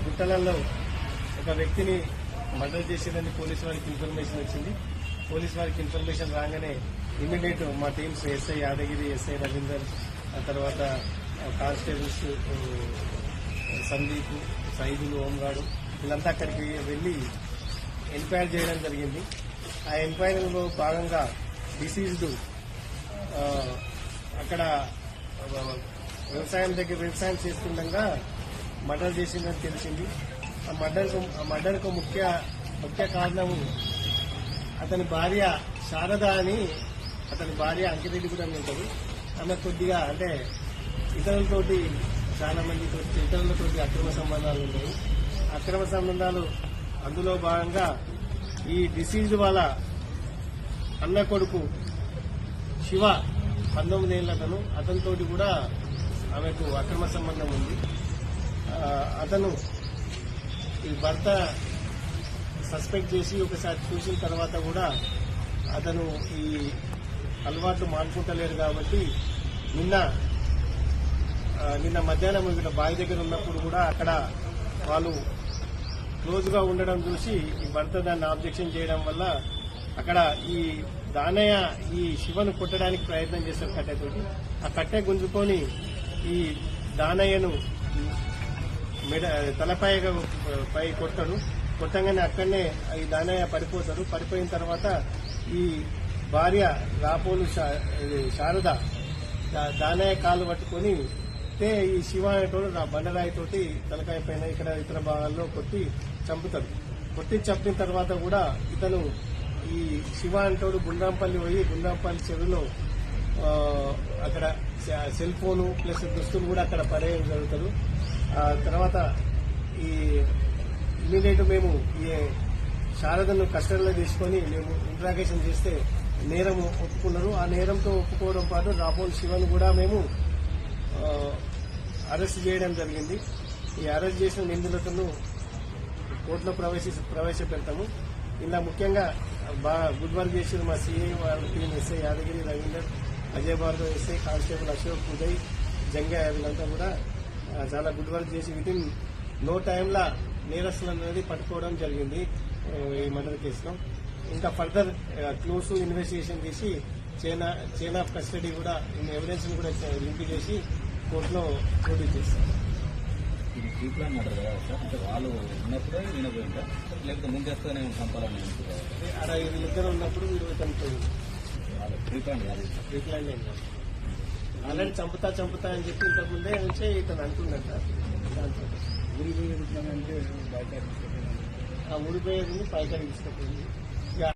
గుట్టలలో ఒక వ్యక్తిని murder చేసేదని police వారికి ఇన్ఫర్మేషన్ వచ్చింది. పోలీసు వారికి ఇన్ఫర్మేషన్ రాగానే ఇమీడియట్ మా teams SI Yadagiri, SI Ravinder, ఆ తర్వాత కానిస్టేబుల్స్ సందీప్, సైదులు, హోంగార్డు వీళ్ళంతా అక్కడికి వెళ్లి ఎంక్వైరీ చేయడం జరిగింది. ఆ ఎంక్వైరీలో భాగంగా డిసీజ్డ్ అక్కడ వ్యవసాయం చేస్తుండగా మర్డర్ చేసిందని తెలిసింది. ఆ మర్డర్కు ముఖ్య కారణము అతని భార్య శారద అని, అతని భార్య అంకిరెడ్డి కూడా ఉంటుంది. ఆమె కొద్దిగా అంటే ఇతరులతోటి చాలా మందితో ఇతరులతోటి అక్రమ సంబంధాలు ఉన్నాయి. అక్రమ సంబంధాలు అందులో భాగంగా ఈ డిసీజ్డ్ వాళ్ళ అన్న కొడుకు శివ 19 ఏళ్ల అతనితోటి కూడా ఆమెకు అక్రమ సంబంధం ఉంది. అతను ఈ భర్త సస్పెక్ట్ చేసి ఒకసారి చూసిన తర్వాత కూడా అతను ఈ అలవాట్లు మానుకుంటలేడు కాబట్టి నిన్న మధ్యాహ్నం ఇక్కడ బావి దగ్గర ఉన్నప్పుడు కూడా అక్కడ వాళ్ళు క్లోజ్ గా ఉండడం చూసి ఈ భర్త దాన్ని ఆబ్జెక్షన్ చేయడం వల్ల అక్కడ ఈ దానయ్య ఈ శివను కొట్టడానికి ప్రయత్నం చేశారు కట్టెతోటి. ఆ కట్టె గుంజుకొని ఈ దానయ్యను తలపై కొట్టాడు. కొట్టంగానే అక్కడనే ఈ దానయ్య పడిపోతాడు. పడిపోయిన తర్వాత ఈ భార్య రాపోలు శారద దానయ్య కాలు పట్టుకొని ఈ శివ అనేటోడు బండరాయితోటి తలకాయ పైన ఇక్కడ ఇతర భాగాల్లో కొట్టి చంపుతాడు. కొట్టి చంపిన తర్వాత కూడా ఇతను ఈ శివ అంటోడు గుండ్రాంపల్లి పోయి గుండ్రాంపల్లి చెరువులో అక్కడ సెల్ ఫోను ప్లస్ దుస్తులు కూడా అక్కడ పడేయడం జరుగుతుంది. తర్వాత ఈ ఇమీడియట్ మేము ఈ శారదను కస్టడీలో తీసుకొని మేము ఇంట్రాగేషన్ చేస్తే నేరం ఒప్పుకున్నారు. ఆ నేరంతో ఒప్పుకోవడం పాటు రాపోల్ శివను కూడా మేము అరెస్ట్ చేయడం జరిగింది. ఈ అరెస్ట్ చేసిన నిందితులను కోర్టులో ప్రవేశపెడతాము. ఇలా ముఖ్యంగా గుడ్ వర్క్ చేసిన మా సిఐ వాళ్ళ team, SI Yadagiri, Ravinder, Ajay Bhargav, SI constable Ashok, Uday, Jangaiah వీళ్ళంతా కూడా చాలా గుడ్ వర్క్ చేసి వితిన్ నో టైంలా నేరస్తులను అనేది పట్టుకోవడం జరిగింది ఈ మర్డర్ కేసులో. ఇంకా ఫర్దర్ క్లోజ్ ఇన్వెస్టిగేషన్ చేసి చైన్ ఆఫ్ కస్టడీ కూడా ఎవిడెన్స్ కూడా లింక్ చేసి కోర్టులో ప్రొడ్యూస్ చేస్తారు. ఇది ప్రీ ప్లాన్ మర్డర్ కదా సార్? అంటే వాళ్ళు ఉన్నప్పుడే ఈయన పోయిందా, లేకపోతే ముందేస్తూనే చంపాలని అక్కడ వీళ్ళిద్దరు ఉన్నప్పుడు వీడు చనిపోయింది. వాళ్ళు ప్రీ ప్లాన్ కాదు, ప్రీ ప్లాన్ ఏం కాదు. ఆల్రెడీ చంపుతా అని చెప్పి ఇంతకు ముందే నుంచే ఇతను అంటుండట. దాంతో ఊరిపోయేది అంటే బయట ఊరిపోయేది పైకాడికి తీసుకుపోయింది.